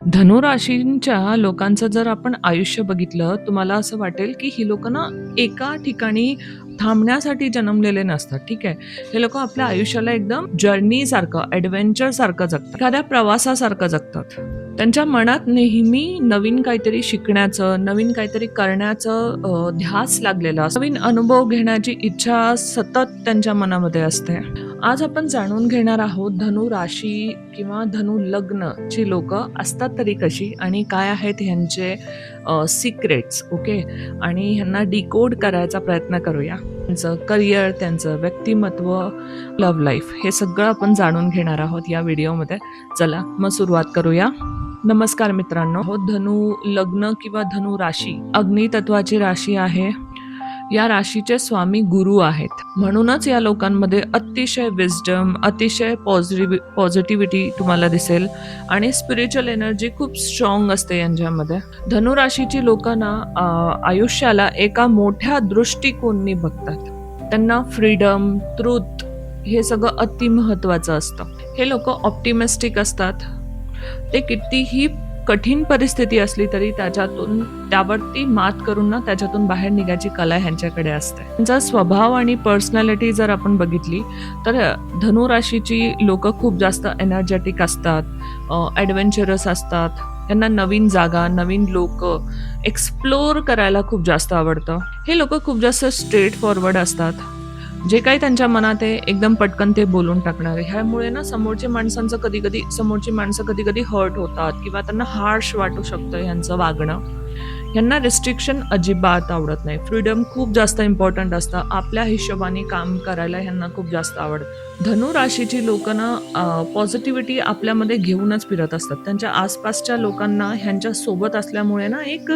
धनुराशींच्या लोकांचं जर आपण आयुष्य बघितलं, तुम्हाला असं वाटेल, की ही लोकं ना एका ठिकाणी थांबण्यासाठी जन्मलेले नसतात, ठीक आहे. हे लोकं आपल्या आयुष्याला एकदम जर्नीसारखं, एडव्हेंचरसारखं जगतात. एखाद्या प्रवासासारखं जगतात. त्यांच्या मनात नेहमी नवीन काहीतरी शिकण्याचं, नवीन काहीतरी करण्याचं ध्यास लागलेला असतो. नवीन अनुभव घेण्याची इच्छा सतत त्यांच्या मनामध्ये असते. आज आपण जाणून घेणार आहोत धनु राशी किंवा धनु लग्नची लोकं असतात तरी कशी आणि काय आहेत ह्यांचे सिक्रेट्स, ओके. आणि ह्यांना डिकोड करायचा प्रयत्न करूया. त्यांचं करिअर, त्यांचं व्यक्तिमत्व, लव्ह लाईफ हे सगळं आपण जाणून घेणार आहोत या व्हिडिओमध्ये. चला मग सुरुवात करूया. नमस्कार मित्रांनो. हो, धनु लग्न किंवा धनु राशी अग्नितत्वाची राशी आहे. या राशीचे स्वामी गुरु आहेत. म्हणूनच या लोकांमध्ये अतिशय विजडम, अतिशय पॉझिटिव्हिटी तुम्हाला दिसेल आणि स्पिरिच्युअल एनर्जी खूप स्ट्रॉंग असते यांच्यामध्ये. धनु राशीची लोकांना आयुष्याला एका मोठ्या दृष्टिकोनाने बघतात. त्यांना फ्रीडम, ट्रूथ हे सगळं अति महत्वाचं असतं. हे लोक ऑप्टिमिस्टिक असतात. ते कितीही कठीण परिस्थिती असली तरी त्यावरती मात करून ना त्याच्यातून बाहेर निघायची कला ह्यांच्याकडे असते. त्यांचा स्वभाव आणि पर्सनॅलिटी जर आपण बघितली तर धनु राशीची लोक खूप जास्त एनर्जेटिक असतात, ॲडव्हेंचरस असतात. त्यांना नवीन जागा, नवीन लोक एक्सप्लोर करायला खूप जास्त आवडतं. हे लोक खूप जास्त स्ट्रेट फॉरवर्ड असतात. जे काही त्यांच्या मनात आहे एकदम पटकन ते बोलून टाकणारे. ह्यामुळे ना समोरची माणसं कधी कधी हर्ट होतात किंवा त्यांना हार्श वाटू शकतं ह्यांचं वागणं. ह्यांना रिस्ट्रिक्शन अजिबात आवडत नाही. फ्रीडम खूप जास्त इम्पॉर्टंट असतं. आपल्या हिशोबाने काम करायला ह्यांना खूप जास्त आवडतं. धनु राशीची लोकं ना पॉझिटिव्हिटी आपल्यामध्ये घेऊनच फिरत असतात. त्यांच्या आसपासच्या लोकांना ह्यांच्या सोबत असल्यामुळे ना एक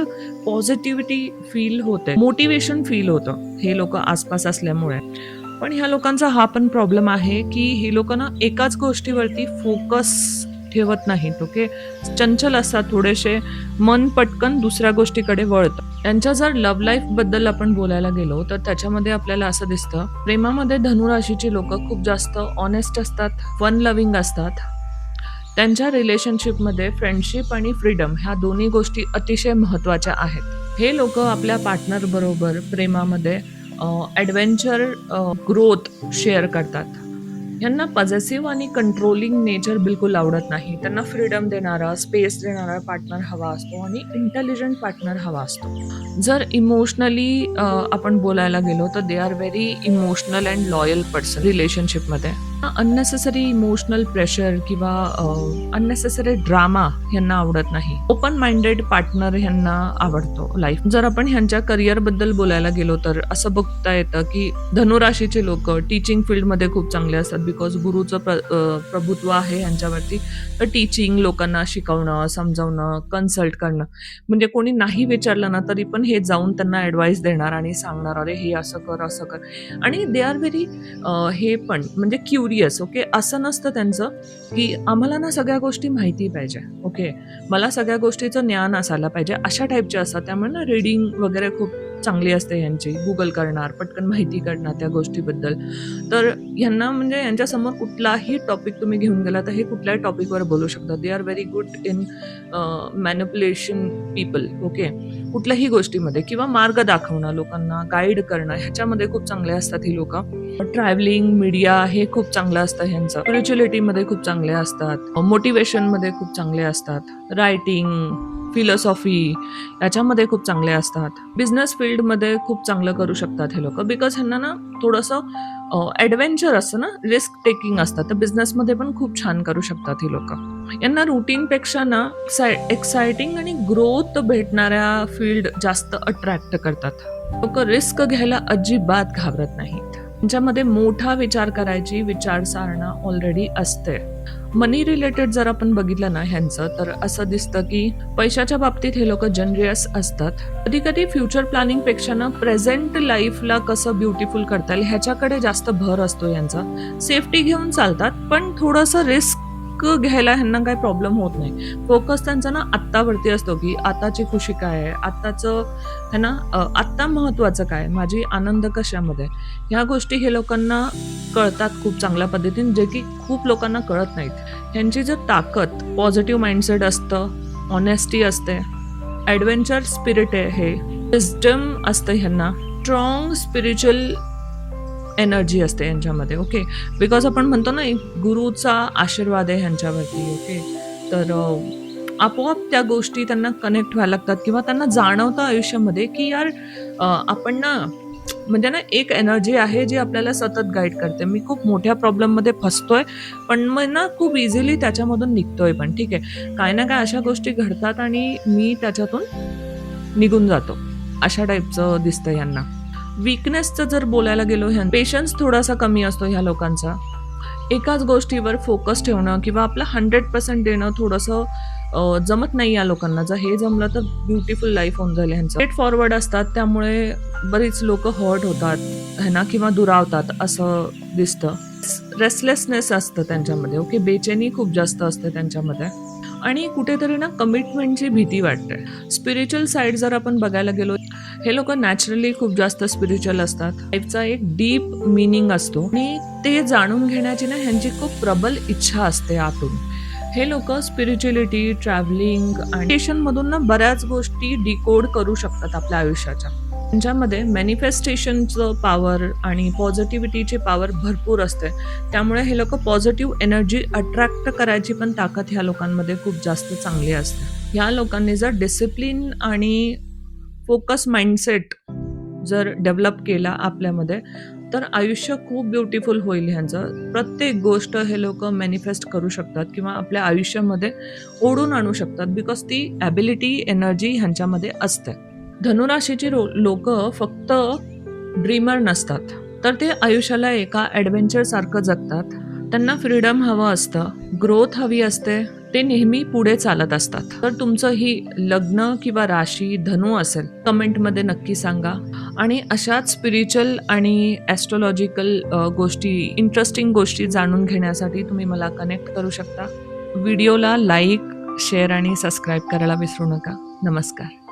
पॉझिटिव्हिटी फील होते, मोटिवेशन फील होतं हे लोक आसपास असल्यामुळे. पण ह्या लोकांचा हा पण प्रॉब्लेम आहे की हे लोक ना एकाच गोष्टीवरती फोकस ठेवत नाहीत, ओके. चंचल असतात थोडेसे, मन पटकन दुसऱ्या गोष्टीकडे वळतं. त्यांच्या जर लव्ह लाईफ बद्दल आपण बोलायला गेलो तर त्याच्यामध्ये आपल्याला असं दिसतं, प्रेमामध्ये धनुराशीची लोक खूप जास्त ऑनेस्ट असतात, फन लव्हिंग असतात. त्यांच्या रिलेशनशिपमध्ये फ्रेंडशिप आणि फ्रीडम ह्या दोन्ही गोष्टी अतिशय महत्त्वाच्या आहेत. हे लोक आपल्या पार्टनर बरोबर प्रेमामध्ये ॲडव्हेंचर, ग्रोथ शेअर करतात. यांना पॉझेसिव्ह आणि कंट्रोलिंग नेचर बिलकुल आवडत नाही. त्यांना फ्रीडम देणारा, स्पेस देणारा पार्टनर हवा असतो आणि इंटेलिजंट पार्टनर हवा असतो. जर इमोशनली आपण बोलायला गेलो तर they are very emotional and loyal person रिलेशनशिपमध्ये. अननेसेसरी इमोशनल प्रेशर किंवा अननेसेसरी ड्रामा ह्यांना आवडत नाही. ओपन माइंडेड पार्टनर ह्यांना आवडतो लाईफ. जर आपण ह्यांच्या करिअर बद्दल बोलायला गेलो तर असं बघता येतं की धनुराशीचे लोक टीचिंग फील्डमध्ये खूप चांगले असतात. बिकॉज गुरुचं प्रभुत्व आहे ह्यांच्यावरती. तर टीचिंग, लोकांना शिकवणं, समजावणं, कन्सल्ट करणं, म्हणजे कोणी नाही विचारलं ना तरी पण हे जाऊन त्यांना ॲडवाईस देणार आणि सांगणार, अरे हे असं कर, असं कर. आणि दे आर व्हेरी हे पण म्हणजे क्युरियस, ओके. असं नसतं त्यांचं की आम्हाला ना सगळ्या गोष्टी माहिती पाहिजे, ओके, मला सगळ्या गोष्टीचं ज्ञान असायला पाहिजे, अशा टाईपचे असतात. त्यामुळे ना रीडिंग वगैरे खूप चांगली असते यांची. गुगल करणार, पटकन माहिती काढणार त्या गोष्टीबद्दल. तर ह्यांना म्हणजे यांच्यासमोर कुठलाही टॉपिक तुम्ही घेऊन गेला तर हे कुठल्याही टॉपिकवर बोलू शकतात. They are very good in manipulation people, okay. कुठल्याही गोष्टीमध्ये किंवा मार्ग दाखवणं, लोकांना गाईड करणं, ह्याच्यामध्ये खूप चांगले असतात ही लोक. ट्रॅव्हलिंग, मीडिया हे खूप चांगलं असतं ह्यांचं. स्पिरिच्युअलिटीमध्ये खूप चांगले असतात, मोटिवेशनमध्ये खूप चांगले असतात, रायटिंग, फिलॉसॉफी याच्यामध्ये खूप चांगले असतात. बिझनेस फील्डमध्ये खूप चांगलं करू शकतात हे लोक. बिकॉज ह्यांना ना थोडंसं ॲडव्हेंचर असतं ना, रिस्क टेकिंग असतात. तर बिझनेसमध्ये पण खूप छान करू शकतात ही लोक. यांना रुटीनपेक्षा ना एक्सायटिंग आणि ग्रोथ भेटणाऱ्या फील्ड जास्त अट्रॅक्ट करतात. लोक रिस्क घ्यायला अजिबात घाबरत नाहीत. त्यांच्यामध्ये मोठा विचार करायची विचारसारणा ऑलरेडी असते. मनी रिलेटेड जर आपण बघितलं ना ह्यांचं, तर असं दिसतं की पैशाच्या बाबतीत हे लोक जनरियस असतात. कधी कधी फ्युचर प्लॅनिंग पेक्षा ना प्रेझेंट लाईफला कसं ब्युटिफुल करता येईल ह्याच्याकडे जास्त भर असतो यांचा. सेफ्टी घेऊन चालतात पण थोडंसं रिस्क घ्यायला ह्यांना काही प्रॉब्लेम होत नाही. फोकस त्यांचा ना आत्तावरती असतो की आताची खुशी काय आहे, आत्ताचं ह्यांना आत्ता महत्वाचं काय, माझी आनंद कशामध्ये, ह्या गोष्टी हे लोकांना कळतात खूप चांगल्या पद्धतीने, जे की खूप लोकांना कळत नाहीत. ह्यांची जर ताकद, पॉझिटिव्ह माइंडसेट असतं, ऑनेस्टी असते, ॲडव्हेंचर स्पिरिट आहे, हे विजडम असतं ह्यांना, स्ट्रॉंग स्पिरिच्युअल एनर्जी असते यांच्यामध्ये. ओके, बिकॉज आपण म्हणतो ना एक गुरुचा आशीर्वाद आहे ह्यांच्यावरती. ओके, तर आपोआप त्या गोष्टी त्यांना कनेक्ट व्हायला लागतात किंवा त्यांना जाणवतं आयुष्यामध्ये की यार आपण ना म्हणजे ना एक एनर्जी आहे जी आपल्याला सतत गाईड करते. मी खूप मोठ्या प्रॉब्लेममध्ये फसतोय पण मग ना खूप इझिली त्याच्यामधून निघतोय पण. ठीक आहे, काय ना काय अशा गोष्टी घडतात आणि मी त्याच्यातून निघून जातो, अशा टाईपचं दिसतं यांना. वीकनेसचं जर बोलायला गेलो, ह्या पेशन्स थोडासा कमी असतो ह्या लोकांचा. एकाच गोष्टीवर फोकस ठेवणं किंवा आपलं 100% देणं थोडंसं जमत नाही या लोकांना. जर हे जमलं तर ब्युटिफुल लाईफ होऊन जाईल ह्यांचं. स्ट्रेट फॉरवर्ड असतात त्यामुळे बरीच लोक हर्ट होतात है ना, किंवा दुरावतात असं दिसतं. रेस्टलेसनेस असतं त्यांच्यामध्ये. ओके, बेचैनी खूप जास्त असते त्यांच्यामध्ये आणि कुठेतरी ना कमिटमेंटची भीती वाटते. स्पिरिच्युअल साईड जर आपण बघायला गेलो, हे लोक नॅचरली खूप जास्त स्पिरिच्युअल असतात. लाईफचा एक डीप मिनिंग असतो आणि ते जाणून घेण्याची ना ह्यांची खूप प्रबल इच्छा असते आतून. हे लोक स्पिरिच्युअलिटी, ट्रॅव्हलिंग आणि मधून ना बऱ्याच गोष्टी डिकोड करू शकतात आपल्या आयुष्याच्या. त्यांच्यामध्ये मॅनिफेस्टेशनचं पॉवर आणि पॉझिटिव्हिटीची पॉवर भरपूर असते. त्यामुळे हे लोक पॉझिटिव्ह एनर्जी अट्रॅक्ट करायची पण ताकद ह्या लोकांमध्ये खूप जास्त चांगली असते. ह्या लोकांनी जर डिसिप्लिन आणि फोकस माइंडसेट जर डेव्हलप केला आपल्यामध्ये तर आयुष्य खूप ब्युटिफुल होईल ह्यांचं. प्रत्येक गोष्ट हे लोक मॅनिफेस्ट करू शकतात किंवा आपल्या आयुष्यामध्ये ओढून आणू शकतात बिकॉज ती ॲबिलिटी, एनर्जी ह्यांच्यामध्ये असते. धनुराशीची लोक फक्त ड्रीमर नसतात, तर ते आयुष्याला एका ॲडव्हेंचरसारखं जगतात. त्यांना फ्रीडम हवं असतं, ग्रोथ हवी असते, ते नेहमी पुढे चालत असतात. तर तुमचं ही लग्न किंवा राशी धनु असेल, कमेंटमध्ये नक्की सांगा. आणि अशाच स्पिरिच्युअल आणि ॲस्ट्रोलॉजिकल गोष्टी, इंटरेस्टिंग गोष्टी जाणून घेण्यासाठी तुम्ही मला कनेक्ट करू शकता. व्हिडिओला लाईक, शेअर आणि सबस्क्राईब करायला विसरू नका. नमस्कार.